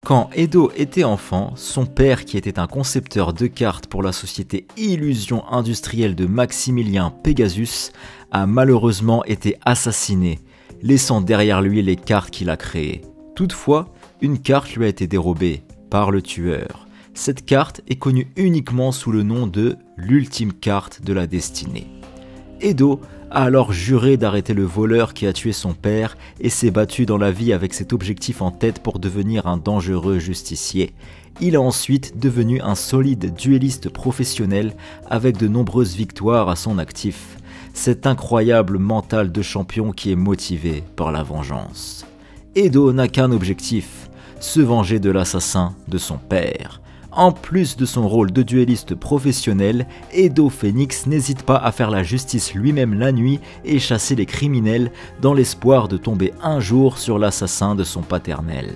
Quand Edo était enfant, son père, qui était un concepteur de cartes pour la société Illusion Industrielle de Maximilien Pegasus, a malheureusement été assassiné, laissant derrière lui les cartes qu'il a créées. Toutefois, une carte lui a été dérobée par le tueur. Cette carte est connue uniquement sous le nom de l'ultime carte de la destinée. Edo a alors juré d'arrêter le voleur qui a tué son père et s'est battu dans la vie avec cet objectif en tête pour devenir un dangereux justicier. Il est ensuite devenu un solide duelliste professionnel avec de nombreuses victoires à son actif. Cet incroyable mental de champion qui est motivé par la vengeance. Edo n'a qu'un objectif, se venger de l'assassin de son père. En plus de son rôle de duelliste professionnel, Edo Phoenix n'hésite pas à faire la justice lui-même la nuit et chasser les criminels dans l'espoir de tomber un jour sur l'assassin de son paternel.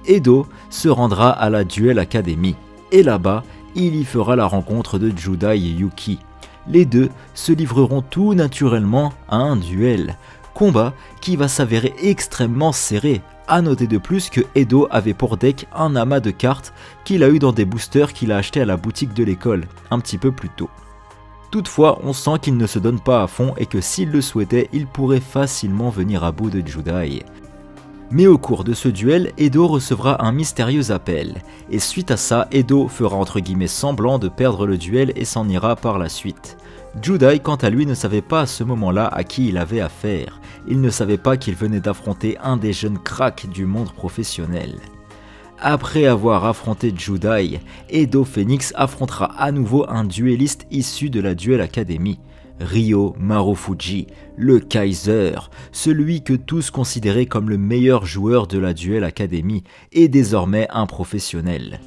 Edo se rendra à la Duel Academy et là-bas, il y fera la rencontre de Judai et Yuki. Les deux se livreront tout naturellement à un duel, combat qui va s'avérer extrêmement serré. A noter de plus que Edo avait pour deck un amas de cartes qu'il a eu dans des boosters qu'il a acheté à la boutique de l'école, un petit peu plus tôt. Toutefois, on sent qu'il ne se donne pas à fond et que s'il le souhaitait, il pourrait facilement venir à bout de Judai. Mais au cours de ce duel, Edo recevra un mystérieux appel, et suite à ça, Edo fera entre guillemets semblant de perdre le duel et s'en ira par la suite. Judai, quant à lui, ne savait pas à ce moment-là à qui il avait affaire. Il ne savait pas qu'il venait d'affronter un des jeunes cracks du monde professionnel. Après avoir affronté Judai, Edo Phoenix affrontera à nouveau un duelliste issu de la Duel Academy, Ryo Marufuji, le Kaiser, celui que tous considéraient comme le meilleur joueur de la Duel Academy et désormais un professionnel.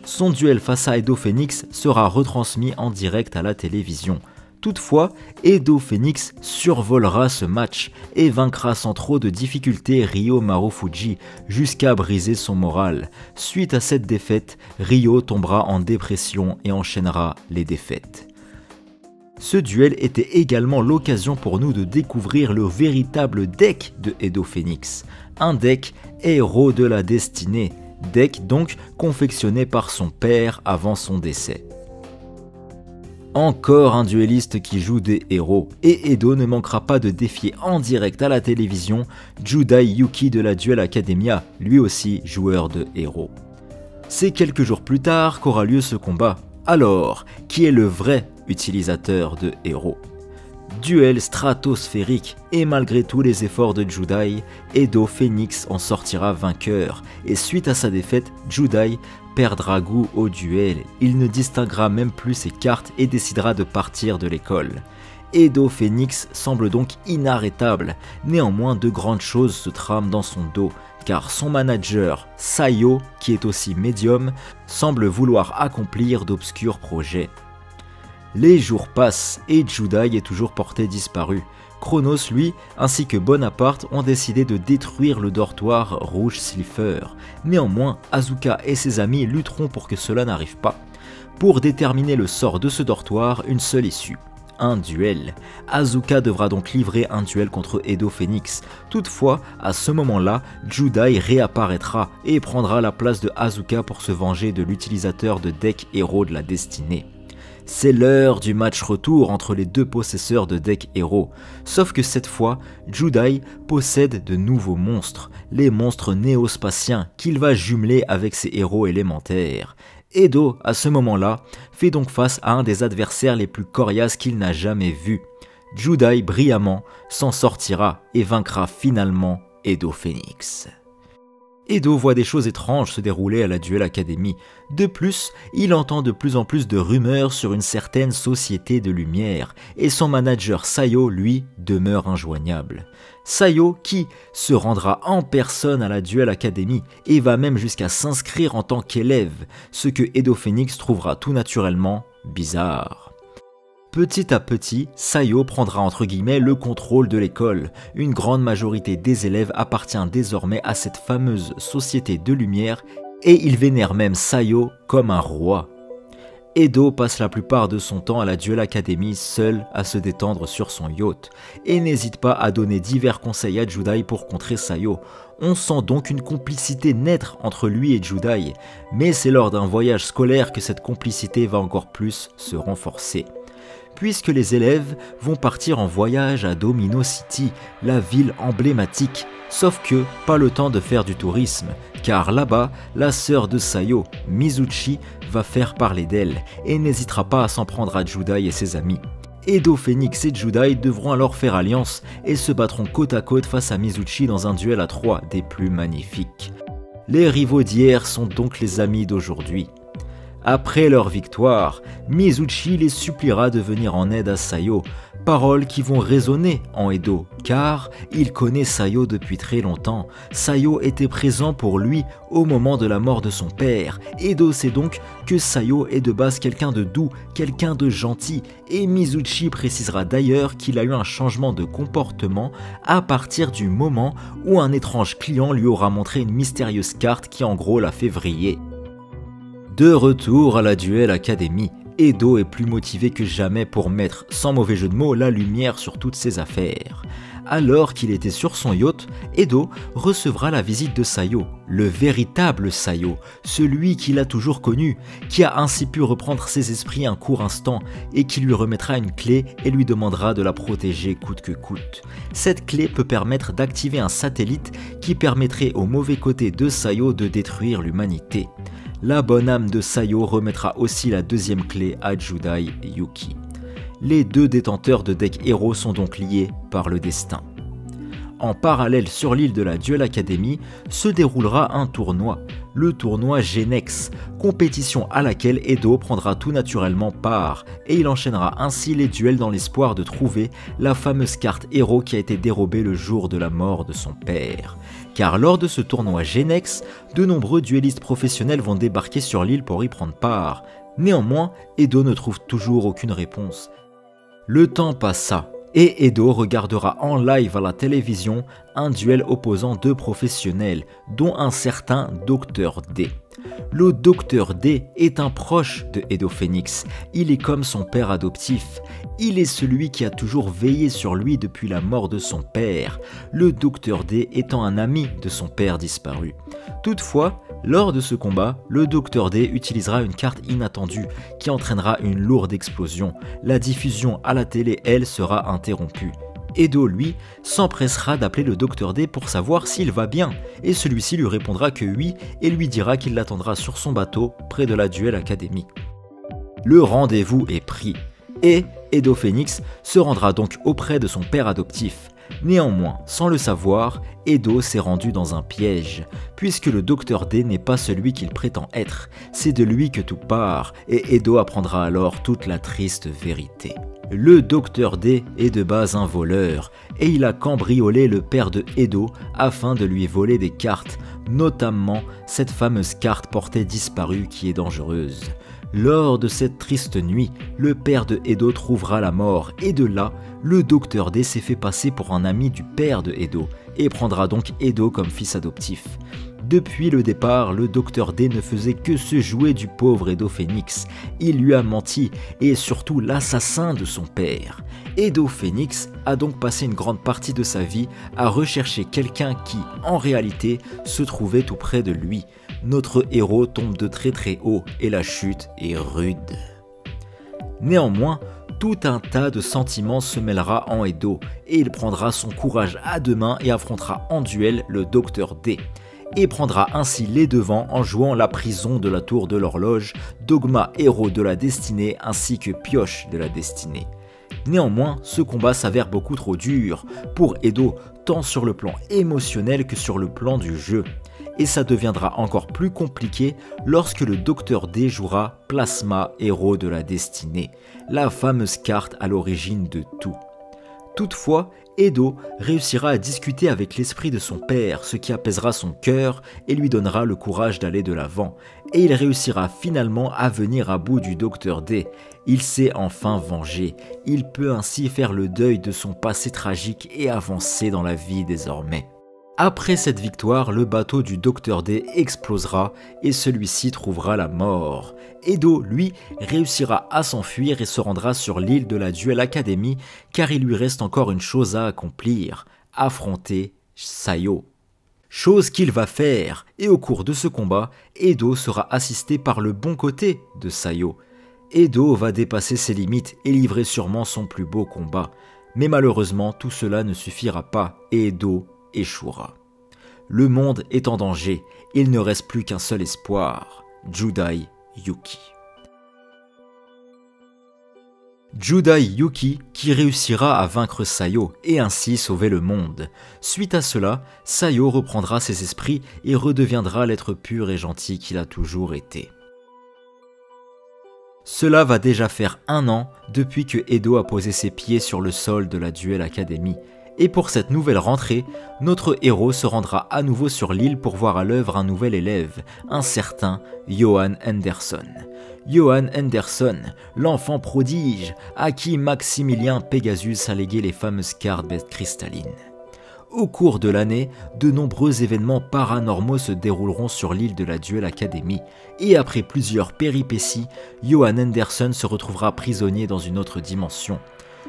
Son duel face à Edo Phoenix sera retransmis en direct à la télévision. Toutefois, Edo Phoenix survolera ce match et vaincra sans trop de difficulté Ryo Marufuji jusqu'à briser son moral. Suite à cette défaite, Ryo tombera en dépression et enchaînera les défaites. Ce duel était également l'occasion pour nous de découvrir le véritable deck de Edo Phoenix, un deck héros de la destinée, deck donc confectionné par son père avant son décès. Encore un duelliste qui joue des héros, et Edo ne manquera pas de défier en direct à la télévision Judai Yuki de la Duel Academia, lui aussi joueur de héros. C'est quelques jours plus tard qu'aura lieu ce combat. Alors, qui est le vrai utilisateur de héros? Duel stratosphérique, et malgré tous les efforts de Judai, Edo Phoenix en sortira vainqueur, et suite à sa défaite, Judai perdra goût au duel, il ne distinguera même plus ses cartes et décidera de partir de l'école. Edo Phoenix semble donc inarrêtable, néanmoins de grandes choses se trament dans son dos, car son manager, Sayo, qui est aussi médium, semble vouloir accomplir d'obscurs projets. Les jours passent et Judai est toujours porté disparu. Chronos, lui, ainsi que Bonaparte ont décidé de détruire le dortoir Rouge Slipher. Néanmoins, Asuka et ses amis lutteront pour que cela n'arrive pas. Pour déterminer le sort de ce dortoir, une seule issue. Un duel. Asuka devra donc livrer un duel contre Edo Phoenix. Toutefois, à ce moment-là, Judai réapparaîtra et prendra la place de Asuka pour se venger de l'utilisateur de deck héros de la destinée. C'est l'heure du match retour entre les deux possesseurs de deck héros, sauf que cette fois, Judai possède de nouveaux monstres, les monstres néospatiens qu'il va jumeler avec ses héros élémentaires. Edo, à ce moment-là, fait donc face à un des adversaires les plus coriaces qu'il n'a jamais vu. Judai, brillamment, s'en sortira et vaincra finalement Edo Phoenix. Edo voit des choses étranges se dérouler à la Duel Academy. De plus, il entend de plus en plus de rumeurs sur une certaine société de lumière, et son manager Sayo, lui, demeure injoignable. Sayo qui se rendra en personne à la Duel Academy et va même jusqu'à s'inscrire en tant qu'élève, ce que Edo Phoenix trouvera tout naturellement bizarre. Petit à petit, Sayo prendra entre guillemets le contrôle de l'école. Une grande majorité des élèves appartient désormais à cette fameuse société de lumière et ils vénèrent même Sayo comme un roi. Edo passe la plupart de son temps à la Duel Academy seul à se détendre sur son yacht et n'hésite pas à donner divers conseils à Judai pour contrer Sayo. On sent donc une complicité naître entre lui et Judai, mais c'est lors d'un voyage scolaire que cette complicité va encore plus se renforcer. Puisque les élèves vont partir en voyage à Domino City, la ville emblématique, sauf que pas le temps de faire du tourisme, car là-bas, la sœur de Sayo, Mizuchi, va faire parler d'elle et n'hésitera pas à s'en prendre à Judai et ses amis. Edo Phoenix et Judai devront alors faire alliance et se battront côte à côte face à Mizuchi dans un duel à 3 des plus magnifiques. Les rivaux d'hier sont donc les amis d'aujourd'hui. Après leur victoire, Mizuchi les suppliera de venir en aide à Sayo, paroles qui vont résonner en Edo, car il connaît Sayo depuis très longtemps. Sayo était présent pour lui au moment de la mort de son père. Edo sait donc que Sayo est de base quelqu'un de doux, quelqu'un de gentil, et Mizuchi précisera d'ailleurs qu'il a eu un changement de comportement à partir du moment où un étrange client lui aura montré une mystérieuse carte qui en gros l'a fait vriller. De retour à la Duel Academy, Edo est plus motivé que jamais pour mettre, sans mauvais jeu de mots, la lumière sur toutes ses affaires. Alors qu'il était sur son yacht, Edo recevra la visite de Sayo, le véritable Sayo, celui qu'il a toujours connu, qui a ainsi pu reprendre ses esprits un court instant et qui lui remettra une clé et lui demandera de la protéger coûte que coûte. Cette clé peut permettre d'activer un satellite qui permettrait au mauvais côté de Sayo de détruire l'humanité. La bonne âme de Sayo remettra aussi la deuxième clé à Judai et Yuki. Les deux détenteurs de deck héros sont donc liés par le destin. En parallèle sur l'île de la Duel Academy se déroulera un tournoi, le tournoi Genex, compétition à laquelle Edo prendra tout naturellement part et il enchaînera ainsi les duels dans l'espoir de trouver la fameuse carte héros qui a été dérobée le jour de la mort de son père. Car lors de ce tournoi Genex, de nombreux duellistes professionnels vont débarquer sur l'île pour y prendre part. Néanmoins, Edo ne trouve toujours aucune réponse. Le temps passa et Edo regardera en live à la télévision un duel opposant deux professionnels, dont un certain Dr D. Le Dr D est un proche de Edo Phoenix, il est comme son père adoptif, il est celui qui a toujours veillé sur lui depuis la mort de son père, le Dr D étant un ami de son père disparu. Toutefois, lors de ce combat, le Dr D utilisera une carte inattendue qui entraînera une lourde explosion. La diffusion à la télé, elle, sera interrompue. Edo, lui, s'empressera d'appeler le Dr D pour savoir s'il va bien, et celui-ci lui répondra que oui et lui dira qu'il l'attendra sur son bateau près de la Duel Academy. Le rendez-vous est pris, et Edo Phoenix se rendra donc auprès de son père adoptif. Néanmoins, sans le savoir, Edo s'est rendu dans un piège, puisque le Dr D n'est pas celui qu'il prétend être, c'est de lui que tout part, et Edo apprendra alors toute la triste vérité. Le Dr D est de base un voleur, et il a cambriolé le père de Edo afin de lui voler des cartes, notamment cette fameuse carte portée disparue qui est dangereuse. Lors de cette triste nuit, le père de Edo trouvera la mort et de là, le Dr D s'est fait passer pour un ami du père de Edo et prendra donc Edo comme fils adoptif. Depuis le départ, le Dr D ne faisait que se jouer du pauvre Edo Phoenix. Il lui a menti et est surtout l'assassin de son père. Edo Phoenix a donc passé une grande partie de sa vie à rechercher quelqu'un qui, en réalité, se trouvait tout près de lui. Notre héros tombe de très très haut et la chute est rude. Néanmoins, tout un tas de sentiments se mêlera en Edo et il prendra son courage à deux mains et affrontera en duel le Dr D. Et prendra ainsi les devants en jouant la prison de la tour de l'horloge, Dogma héros de la destinée ainsi que Pioche de la destinée. Néanmoins, ce combat s'avère beaucoup trop dur pour Edo, tant sur le plan émotionnel que sur le plan du jeu. Et ça deviendra encore plus compliqué lorsque le Dr D jouera Plasma héros de la destinée, la fameuse carte à l'origine de tout. Toutefois, Edo réussira à discuter avec l'esprit de son père, ce qui apaisera son cœur et lui donnera le courage d'aller de l'avant. Et il réussira finalement à venir à bout du Dr D. Il s'est enfin vengé. Il peut ainsi faire le deuil de son passé tragique et avancer dans la vie désormais. Après cette victoire, le bateau du Dr D explosera et celui-ci trouvera la mort. Edo, lui, réussira à s'enfuir et se rendra sur l'île de la Duel Academy car il lui reste encore une chose à accomplir, affronter Sayo. Chose qu'il va faire, et au cours de ce combat, Edo sera assisté par le bon côté de Sayo. Edo va dépasser ses limites et livrer sûrement son plus beau combat. Mais malheureusement, tout cela ne suffira pas et Edo échouera. Le monde est en danger, il ne reste plus qu'un seul espoir, Judai Yuki. Judai Yuki qui réussira à vaincre Sayo et ainsi sauver le monde. Suite à cela, Sayo reprendra ses esprits et redeviendra l'être pur et gentil qu'il a toujours été. Cela va déjà faire 1 an depuis que Edo a posé ses pieds sur le sol de la Duel Academy. Et pour cette nouvelle rentrée, notre héros se rendra à nouveau sur l'île pour voir à l'œuvre un nouvel élève, un certain Johan Henderson. Johan Henderson, l'enfant prodige à qui Maximilien Pegasus a légué les fameuses cartes bêtes cristallines. Au cours de l'année, de nombreux événements paranormaux se dérouleront sur l'île de la Duel Academy, et après plusieurs péripéties, Johan Henderson se retrouvera prisonnier dans une autre dimension.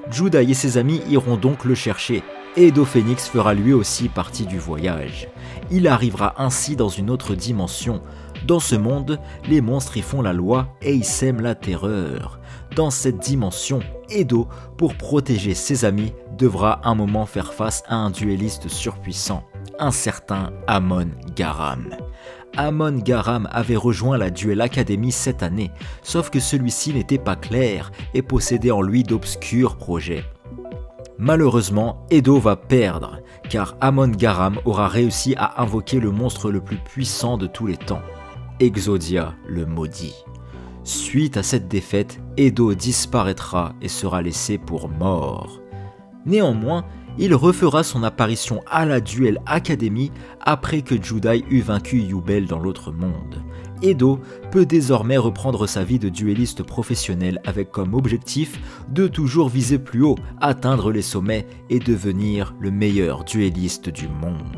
Judai et ses amis iront donc le chercher, et Edo Phoenix fera lui aussi partie du voyage. Il arrivera ainsi dans une autre dimension. Dans ce monde, les monstres y font la loi et y sèment la terreur. Dans cette dimension, Edo, pour protéger ses amis, devra un moment faire face à un duelliste surpuissant, un certain Amon Garam. Amon Garam avait rejoint la Duel Academy cette année, sauf que celui-ci n'était pas clair et possédait en lui d'obscurs projets. Malheureusement, Edo va perdre, car Amon Garam aura réussi à invoquer le monstre le plus puissant de tous les temps, Exodia le maudit. Suite à cette défaite, Edo disparaîtra et sera laissé pour mort. Néanmoins, il refera son apparition à la Duel Academy après que Judai eut vaincu Yubel dans l'autre monde. Edo peut désormais reprendre sa vie de duelliste professionnel avec comme objectif de toujours viser plus haut, atteindre les sommets et devenir le meilleur duelliste du monde.